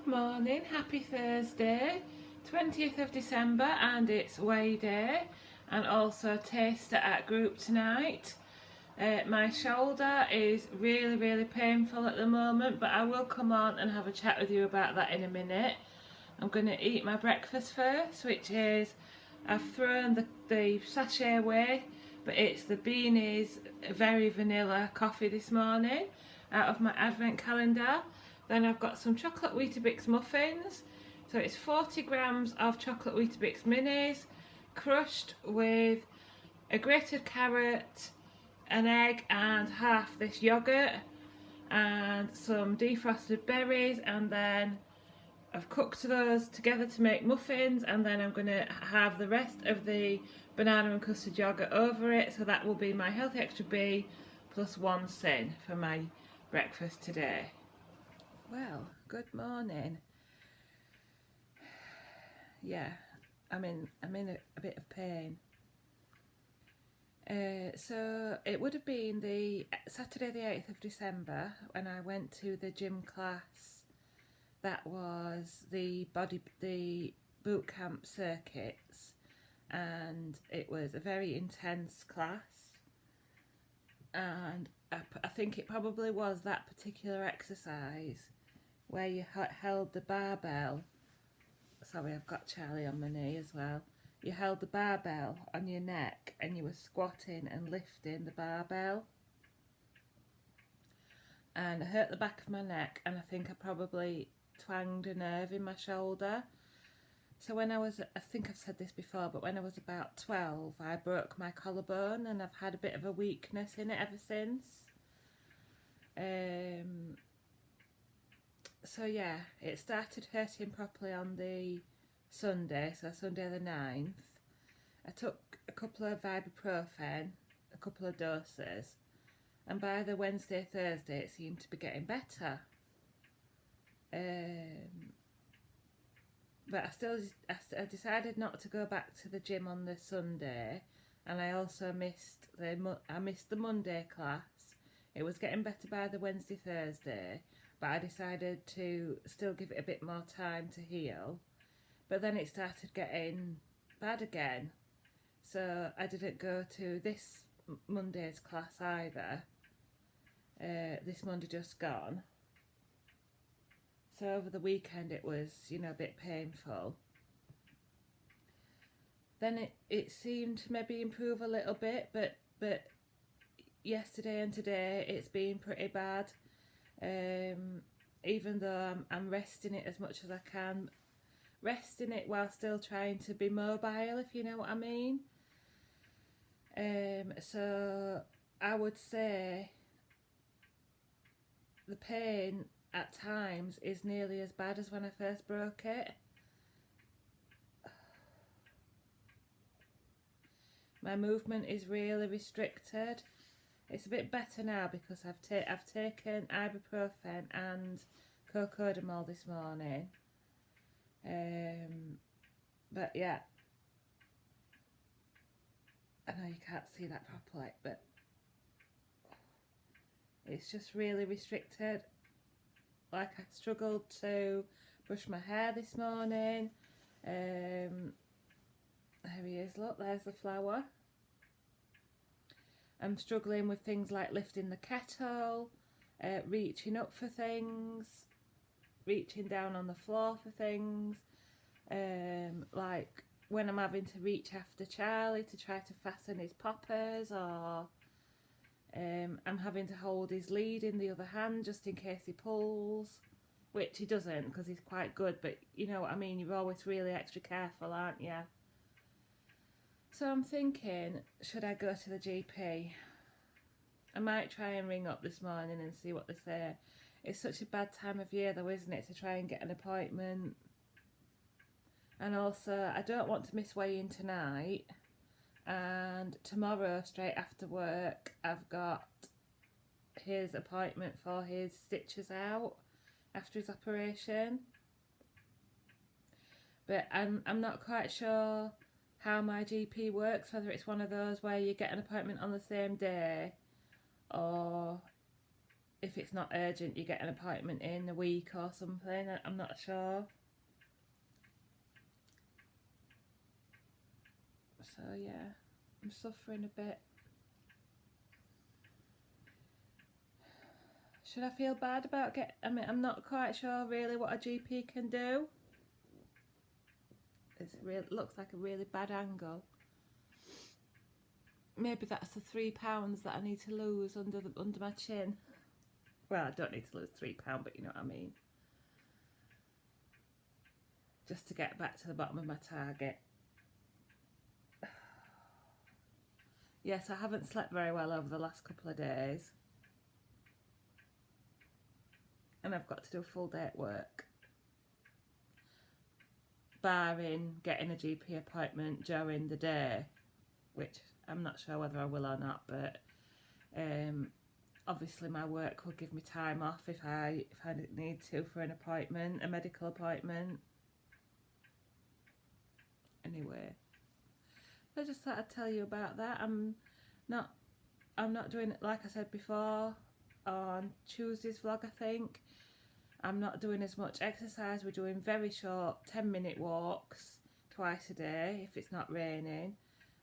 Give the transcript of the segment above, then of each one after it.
morning, happy Thursday, 20th of December, and it's weigh day and also taster at group tonight. My shoulder is really painful at the moment, but I will come on and have a chat with you about that in a minute. I'm going to eat my breakfast first, which is, I've thrown the sachet away, but it's the Beanies Very Vanilla coffee this morning out of my advent calendar. Then I've got some chocolate Weetabix muffins. So it's 40 grams of chocolate Weetabix minis, crushed with a grated carrot, an egg and half this yogurt, and some defrosted berries, and then I've cooked those together to make muffins, and then I'm going to have the rest of the banana and custard yogurt over it, so that will be my healthy extra B plus one sin for my breakfast today. Well, good morning. Yeah, I'm in a bit of pain. So it would have been the Saturday the 8th of December when I went to the gym class. That was the boot camp circuits, and it was a very intense class, and I think it probably was that particular exercise where you held the barbell. Sorry, I've got Charlie on my knee as well. You held the barbell on your neck and you were squatting and lifting the barbell. And I hurt the back of my neck, and I think I probably twanged a nerve in my shoulder. So when I think I've said this before, but when I was about 12, I broke my collarbone, and I've had a bit of a weakness in it ever since. So yeah, it started hurting properly on the Sunday, so Sunday the 9th. I took a couple of ibuprofen, a couple of doses, and by the Wednesday, Thursday it seemed to be getting better. But I decided not to go back to the gym on the Sunday, and I also missed the Monday class. It was getting better by the Wednesday, Thursday, but I decided to still give it a bit more time to heal. But then it started getting bad again, so I didn't go to this Monday's class either. This Monday just gone. So over the weekend it was, a bit painful. Then it seemed to maybe improve a little bit, but yesterday and today it's been pretty bad. Even though I'm resting it as much as I can, resting it while still trying to be mobile, if you know what I mean. So I would say the pain at times is nearly as bad as when I first broke it. My movement is really restricted. It's a bit better now because I've taken ibuprofen and cocodamol this morning. But yeah, I know you can't see that properly, but it's just really restricted. Like, I struggled to brush my hair this morning. There he is, look, there's the flower. I'm struggling with things like lifting the kettle, reaching up for things, reaching down on the floor for things, like when I'm having to reach after Charlie to try to fasten his poppers, or I'm having to hold his lead in the other hand just in case he pulls, which he doesn't because he's quite good, but you know what I mean, you're always really extra careful, aren't you? So I'm thinking, should I go to the GP? I might try and ring up this morning and see what they say. It's such a bad time of year though, isn't it, to try and get an appointment. And also, I don't want to miss weigh-in tonight. And tomorrow, straight after work, I've got his appointment for his stitches out after his operation. But I'm not quite sure how my GP works, whether it's one of those where you get an appointment on the same day, or if it's not urgent, you get an appointment in a week or something. I'm not sure. So yeah, I'm suffering a bit. Should I feel bad about I'm not quite sure really what a GP can do. It looks like a really bad angle. Maybe that's the £3 that I need to lose under my chin. Well, I don't need to lose £3, but you know what I mean. Just to get back to the bottom of my target. Yes, I haven't slept very well over the last couple of days. And I've got to do a full day at work. Barring getting a GP appointment during the day, which I'm not sure whether I will or not, but obviously my work will give me time off if I need to for an appointment, a medical appointment. Anyway, I just thought I'd tell you about that. I'm not doing it, like I said before on Tuesday's vlog, I think. I'm not doing as much exercise. We're doing very short 10-minute walks twice a day if it's not raining.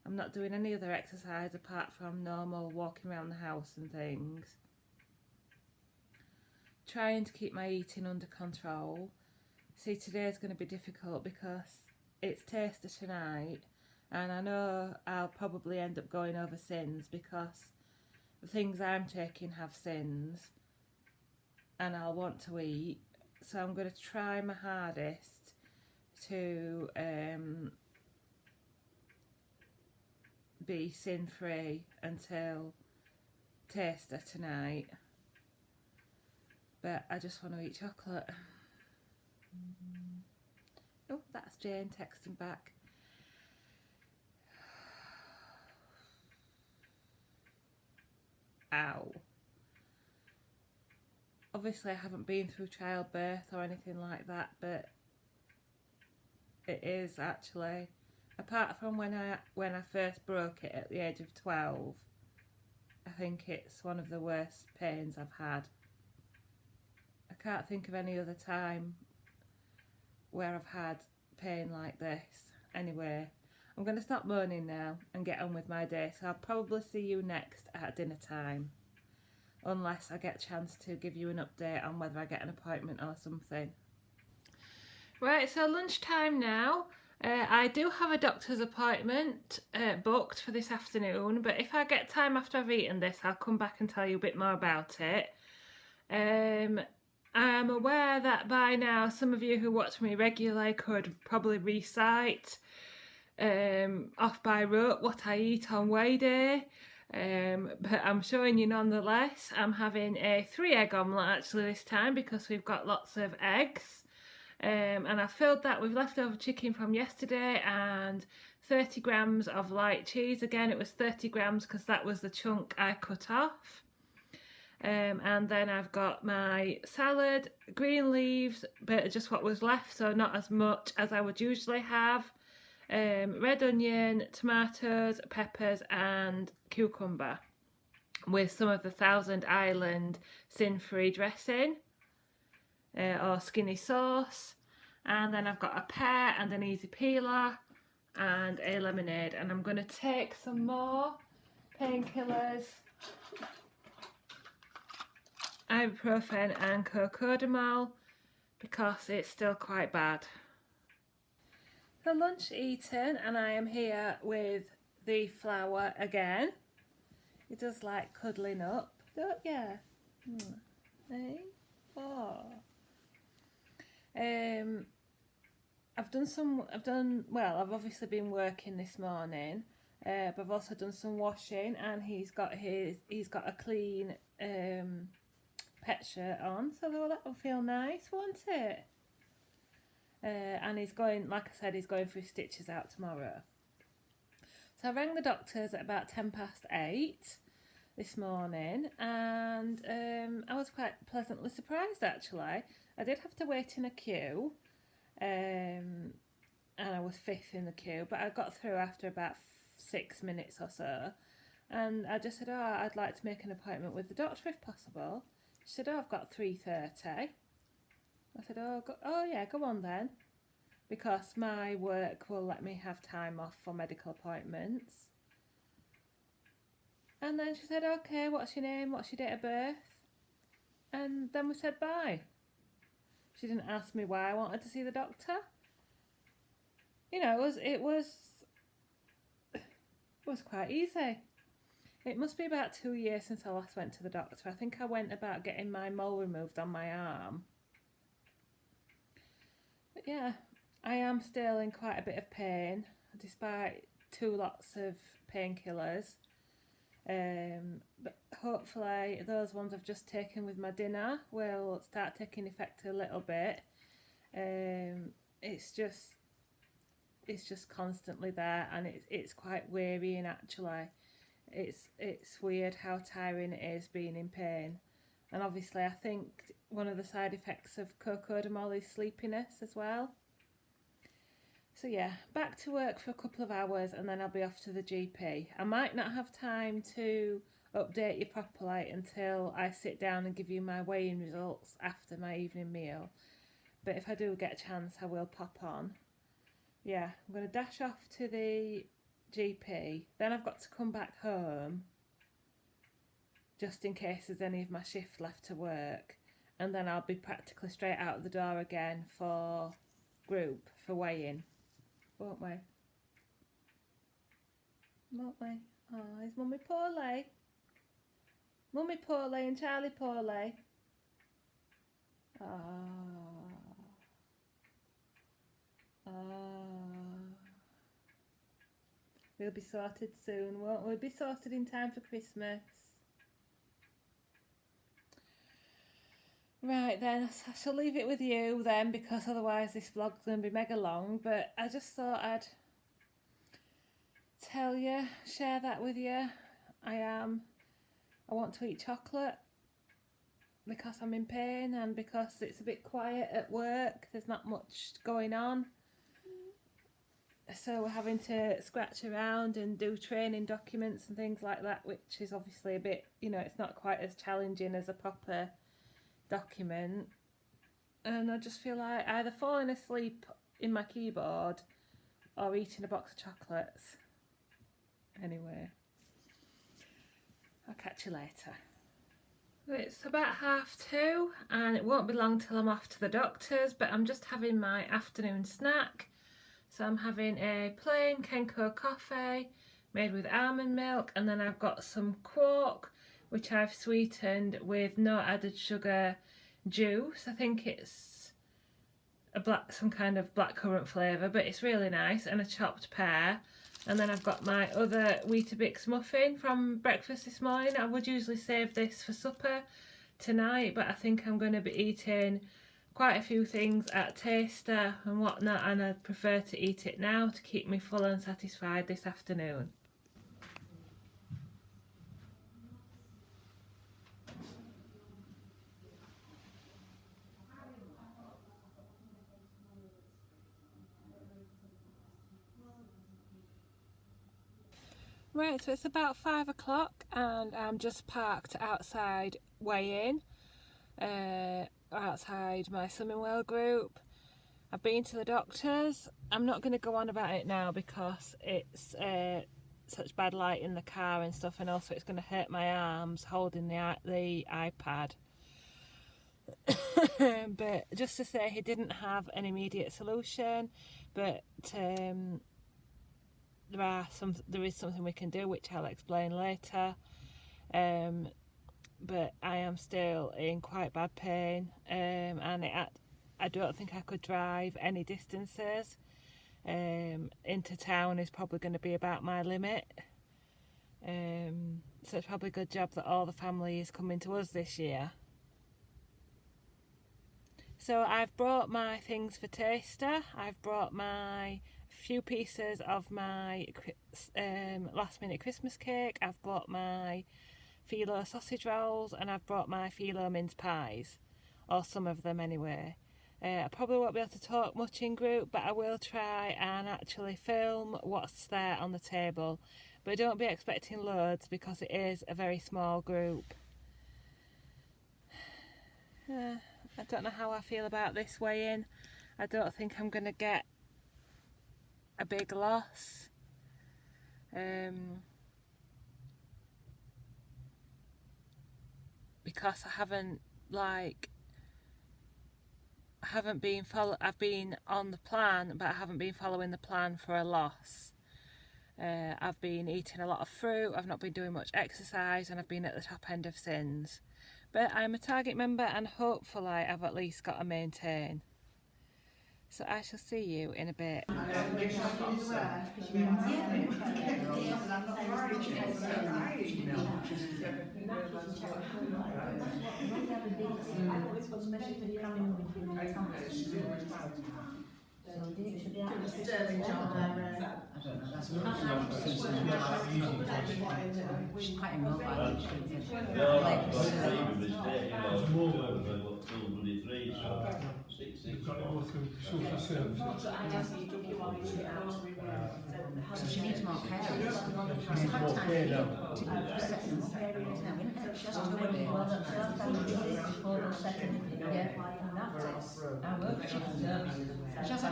I'm not doing any other exercise apart from normal walking around the house and things. Trying to keep my eating under control. See, today's going to be difficult because it's taster tonight, and I know I'll probably end up going over sins because the things I'm taking have sins and I'll want to eat, so I'm going to try my hardest to be sin free until taster tonight, but I just want to eat chocolate. Oh, that's Jane texting back. Ow. Obviously I haven't been through childbirth or anything like that, but it is actually, apart from when I first broke it at the age of 12, I think it's one of the worst pains I've had. I can't think of any other time where I've had pain like this. Anyway, I'm going to stop moaning now and get on with my day, so I'll probably see you next at dinner time, unless I get a chance to give you an update on whether I get an appointment or something. Right, so lunchtime now. I do have a doctor's appointment booked for this afternoon, but if I get time after I've eaten this, I'll come back and tell you a bit more about it. I'm aware that by now some of you who watch me regularly could probably recite off by rote what I eat on weigh day. But I'm showing you nonetheless. I'm having a 3-egg omelette actually this time because we've got lots of eggs. And I filled that with leftover chicken from yesterday and 30 grams of light cheese. Again, it was 30 grams because that was the chunk I cut off. And then I've got my salad, green leaves, but just what was left, so not as much as I would usually have. Red onion, tomatoes, peppers and cucumber with some of the Thousand Island sin-free dressing or skinny sauce. And then I've got a pear and an easy peeler and a lemonade. And I'm going to take some more painkillers, ibuprofen and cocodamol, because it's still quite bad. For lunch eaten, and I am here with the flower again. It does like cuddling up, don't you? Hey? Oh. I've obviously been working this morning, but I've also done some washing, and he's got a clean pet shirt on, so that'll feel nice, won't it? And he's going, like I said, he's going for his stitches out tomorrow. So I rang the doctors at about 8:10 this morning, and I was quite pleasantly surprised actually. I did have to wait in a queue, and I was 5th in the queue, but I got through after about 6 minutes or so, and I just said, I'd like to make an appointment with the doctor if possible. She said, oh, I've got 3:30. I said, oh yeah, go on then. Because my work will let me have time off for medical appointments. And then she said, okay, what's your name? What's your date of birth? And then we said bye. She didn't ask me why I wanted to see the doctor. You know, it was quite easy. It must be about 2 years since I last went to the doctor. I think I went about getting my mole removed on my arm. But yeah, I am still in quite a bit of pain, despite 2 lots of painkillers. But hopefully those ones I've just taken with my dinner will start taking effect a little bit. It's just constantly there, and it's quite wearying actually. It's weird how tiring it is being in pain. And obviously I think one of the side effects of cocodamol is sleepiness as well. So yeah, back to work for a couple of hours and then I'll be off to the GP. I might not have time to update you properly until I sit down and give you my weighing results after my evening meal. But if I do get a chance, I will pop on. Yeah, I'm going to dash off to the GP. Then I've got to come back home just in case there's any of my shift left to work. And then I'll be practically straight out of the door again for group, for weighing. Won't we? Won't we? Oh, is Mummy poorly? Mummy poorly and Charlie poorly? Oh. Oh. We'll be sorted soon, won't we? We'll be sorted in time for Christmas. Right then, I shall leave it with you then, because otherwise this vlog's going to be mega long. But I just thought I'd tell you, share that with you. I want to eat chocolate because I'm in pain and because it's a bit quiet at work. There's not much going on. So we're having to scratch around and do training documents and things like that, which is obviously a bit, you know, it's not quite as challenging as a proper document. And I just feel like either falling asleep in my keyboard or eating a box of chocolates. Anyway, I'll catch you later. It's about 2:30 and it won't be long till I'm off to the doctor's, but I'm just having my afternoon snack. So I'm having a plain Kenko coffee made with almond milk, and then I've got some quark which I've sweetened with no added sugar juice. I think it's some kind of blackcurrant flavour, but it's really nice, and a chopped pear. And then I've got my other Weetabix muffin from breakfast this morning. I would usually save this for supper tonight, but I think I'm going to be eating quite a few things at Taster and whatnot, and I'd prefer to eat it now to keep me full and satisfied this afternoon. Right, so it's about 5 o'clock and I'm just parked outside weighing, outside my swimming well group. I've been to the doctor's. I'm not going to go on about it now because it's such bad light in the car and stuff, and also it's going to hurt my arms holding the iPad. But just to say, he didn't have an immediate solution, but there is something we can do, which I'll explain later. But I am still in quite bad pain, and I don't think I could drive any distances. Into town is probably going to be about my limit. So it's probably a good job that all the family is coming to us this year. So I've brought my things for Taster. I've brought my few pieces of my last minute Christmas cake. I've brought my phyllo sausage rolls, and I've brought my phyllo mince pies, or some of them anyway. I probably won't be able to talk much in group, but I will try and actually film what's there on the table. But don't be expecting loads because it is a very small group. I don't know how I feel about this weigh-in. I don't think I'm going to get a big loss. Because I've been on the plan, but I haven't been following the plan for a loss. I've been eating a lot of fruit, I've not been doing much exercise, and I've been at the top end of sins. But I'm a target member and hopefully I've at least got to maintain. So I shall see you in a bit. Sterling job there. I don't know, that's she's quite immobile. So she needs more care. It's quite time to set them up now, isn't it? She has to do it. She has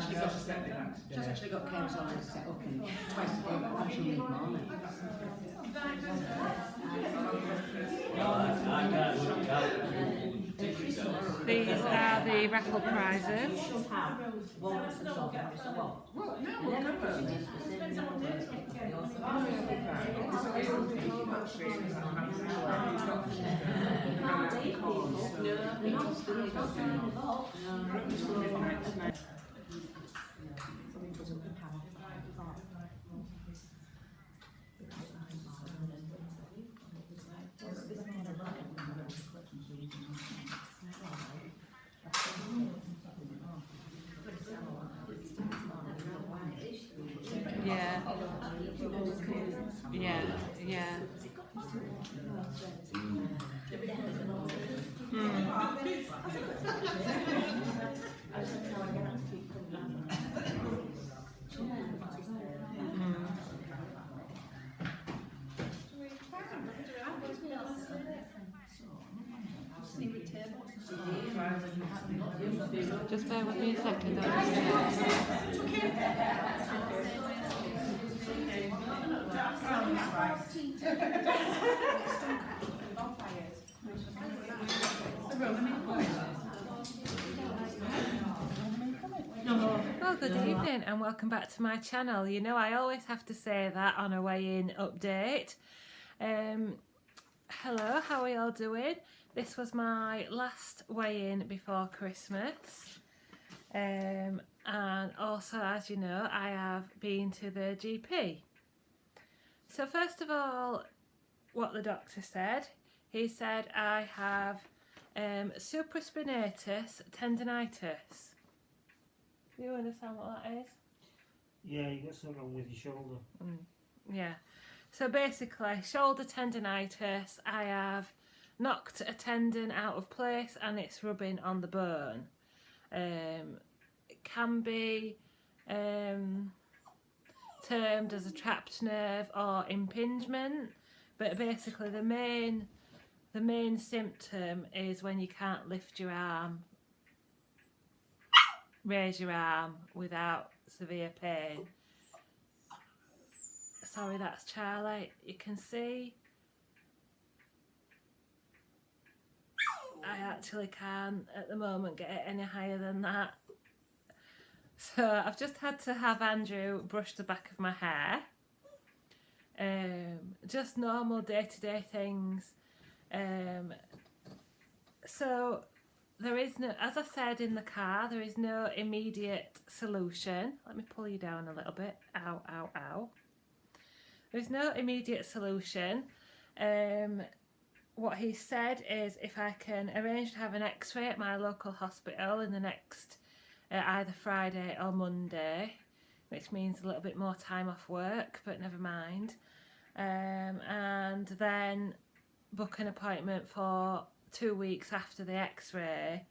actually got carers already set up and twice a day, but I think she'll need more. These are the raffle prizes. Yeah. Yeah, yeah. Just bear with me a second. Well, good evening and welcome back to my channel. You know, I always have to say that on a weigh-in update. Hello, how are you all doing? This was my last weigh-in before Christmas. And also, as you know, I have been to the GP. So first of all, what the doctor said, he said I have supraspinatus tendinitis. Do you understand what that is? Yeah, you got something wrong with your shoulder. Yeah. So basically, shoulder tendinitis, I have knocked a tendon out of place and it's rubbing on the bone. It can be termed as a trapped nerve or impingement, but basically the main symptom is when you can't lift your arm, raise your arm without severe pain. Sorry, that's Charlie. You can see I actually can't at the moment get it any higher than that. So I've just had to have Andrew brush the back of my hair. Just normal day-to-day things. So there is no, as I said in the car, there is no immediate solution. Let me pull you down a little bit. Ow, ow, ow. There's no immediate solution. What he said is if I can arrange to have an x-ray at my local hospital in the next either Friday or Monday, which means a little bit more time off work, but never mind. And then book an appointment for 2 weeks after the x-ray,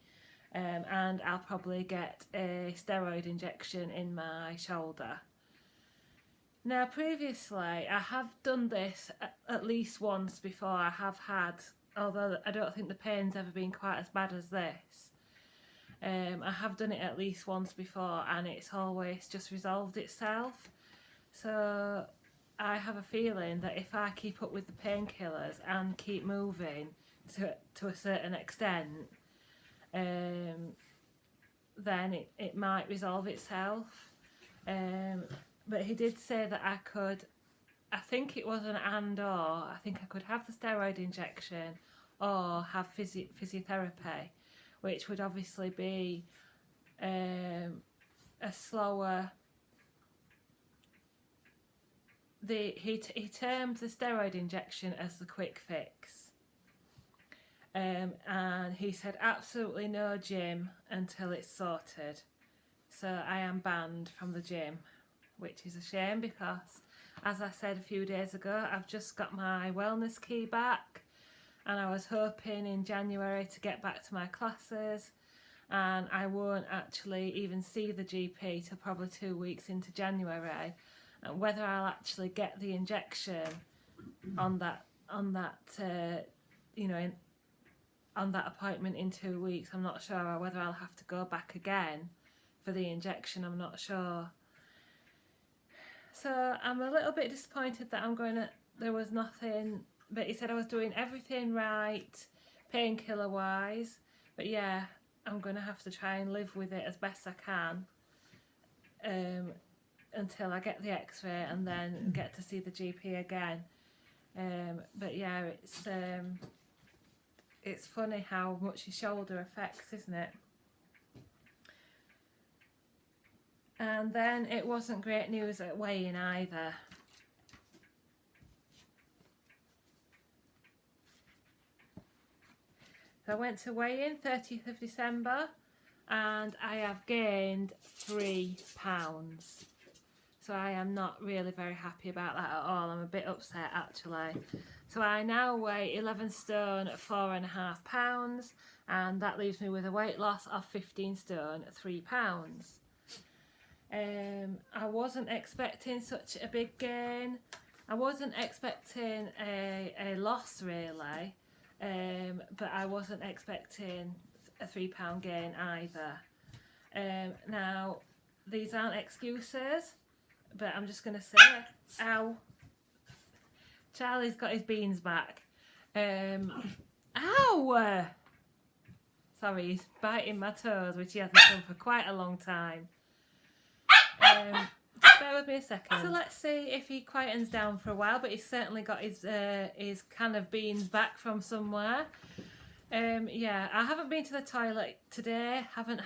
and I'll probably get a steroid injection in my shoulder. Now previously I have done this at least once before. I have had although I don't think the pain's ever been quite as bad as this. I have done it at least once before and it's always just resolved itself. So I have a feeling that if I keep up with the painkillers and keep moving to a certain extent, then it might resolve itself. But he did say that I could, I think it was an and or, I think I could have the steroid injection or have physiotherapy, which would obviously be a slower. He termed the steroid injection as the quick fix, and he said absolutely no gym until it's sorted. So I am banned from the gym, which is a shame because, as I said a few days ago, I've just got my wellness key back and I was hoping in January to get back to my classes, and I won't actually even see the GP till probably 2 weeks into January. And whether I'll actually get the injection on that appointment in 2 weeks, I'm not sure, or whether I'll have to go back again for the injection, I'm not sure. So I'm a little bit disappointed that there was nothing, but he said I was doing everything right, painkiller wise, but yeah, I'm going to have to try and live with it as best I can until I get the x-ray and then get to see the GP again. But yeah, it's funny how much your shoulder affects, isn't it? And then it wasn't great news at weigh-in either. So I went to weigh-in 30th of December and I have gained 3 pounds. So I am not really very happy about that at all. I'm a bit upset actually. So I now weigh 11 stone at 4.5 pounds, and that leaves me with a weight loss of 15 stone at 3 pounds. I wasn't expecting such a big gain. I wasn't expecting a loss really, but I wasn't expecting a £3 gain either. Now, these aren't excuses, but I'm just going to say, ow, Charlie's got his beans back. Ow! Sorry, he's biting my toes, which he hasn't done for quite a long time. Just bear with me a second. So let's see if he quietens down for a while, but he's certainly got his can of beans back from somewhere. Yeah, I haven't been to the toilet today, haven't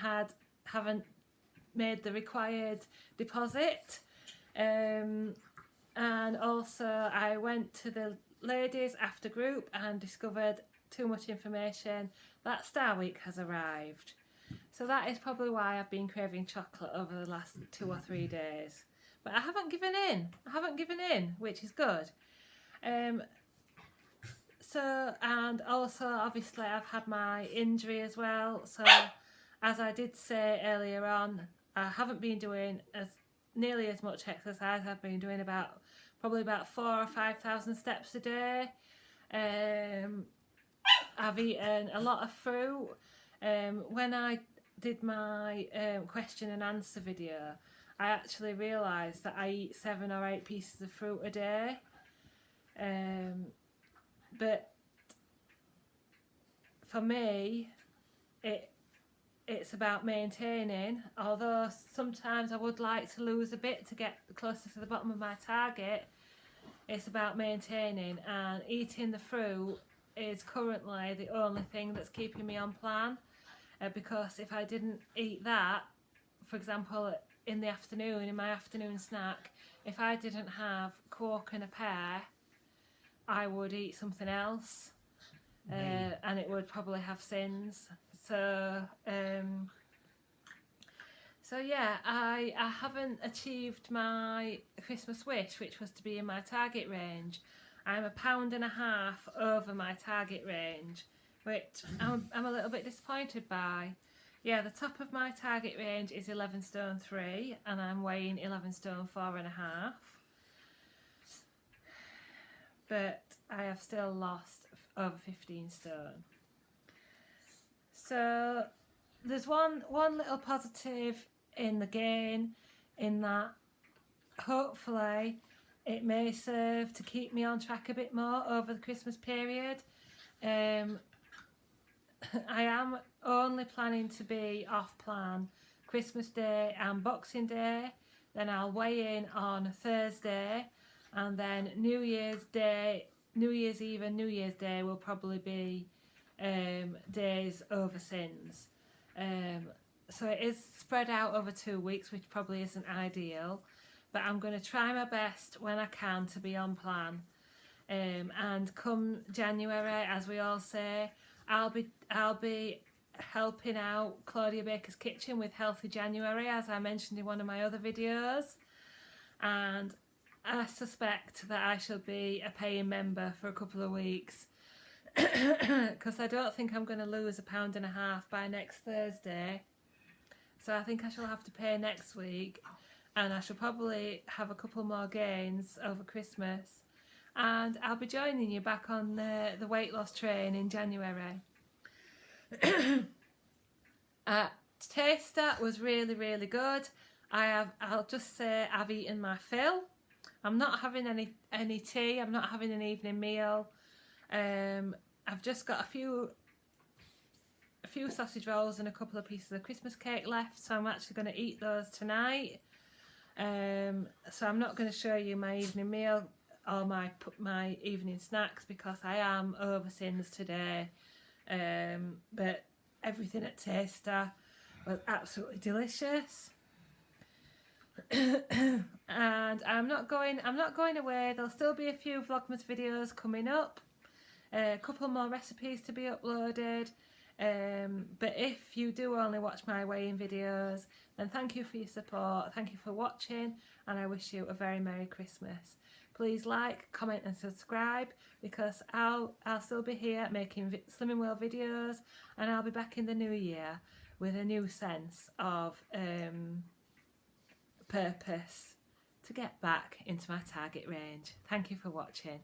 made the required deposit. And also I went to the ladies after group and discovered too much information that Star Week has arrived. So that is probably why I've been craving chocolate over the last 2 or 3 days. But I haven't given in, which is good. So, and also obviously I've had my injury as well. So as I did say earlier on, I haven't been doing nearly as much exercise. I've been doing probably about 4,000 or 5,000 steps a day. I've eaten a lot of fruit. When I did my question and answer video, I actually realised that I eat 7 or 8 pieces of fruit a day. But for me, it's about maintaining, although sometimes I would like to lose a bit to get closer to the bottom of my target. It's about maintaining, and eating the fruit is currently the only thing that's keeping me on plan, because if I didn't eat that, for example in the afternoon, in my afternoon snack, if I didn't have Coke and a pear, I would eat something else, and it would probably have sins. So yeah, I haven't achieved my Christmas wish, which was to be in my target range. I'm £1.50 over my target range, which I'm a little bit disappointed by. Yeah, the top of my target range is 11 stone 3, and I'm weighing 11 stone 4.5. But I have still lost over 15 stone. So there's one little positive in the gain, in that hopefully it may serve to keep me on track a bit more over the Christmas period. I am only planning to be off plan Christmas Day and Boxing Day. Then I'll weigh in on Thursday, and then New Year's Day, New Year's Eve and New Year's Day will probably be days over sins. So it is spread out over 2 weeks, which probably isn't ideal, but I'm going to try my best when I can to be on plan. And come January, as we all say, I'll be helping out Claudia Baker's Kitchen with Healthy January, as I mentioned in one of my other videos, and I suspect that I shall be a paying member for a couple of weeks because I don't think I'm going to lose £1.50 by next Thursday. So I think I shall have to pay next week, and I shall probably have a couple more gains over Christmas, and I'll be joining you back on the weight loss train in January. Taster was really good. I'll just say I've eaten my fill. I'm not having any tea. I'm not having an evening meal. I've just got a few sausage rolls and a couple of pieces of Christmas cake left, so I'm actually going to eat those tonight. So I'm not going to show you my evening meal or my evening snacks because I am over sins today. But everything at Taster was absolutely delicious. And I'm not going away. There'll still be a few Vlogmas videos coming up, a couple more recipes to be uploaded. But if you do only watch my weighing videos, then thank you for your support, thank you for watching, and I wish you a very Merry Christmas. Please like, comment and subscribe, because I'll still be here making Slimming World videos, and I'll be back in the new year with a new sense of purpose to get back into my target range. Thank you for watching.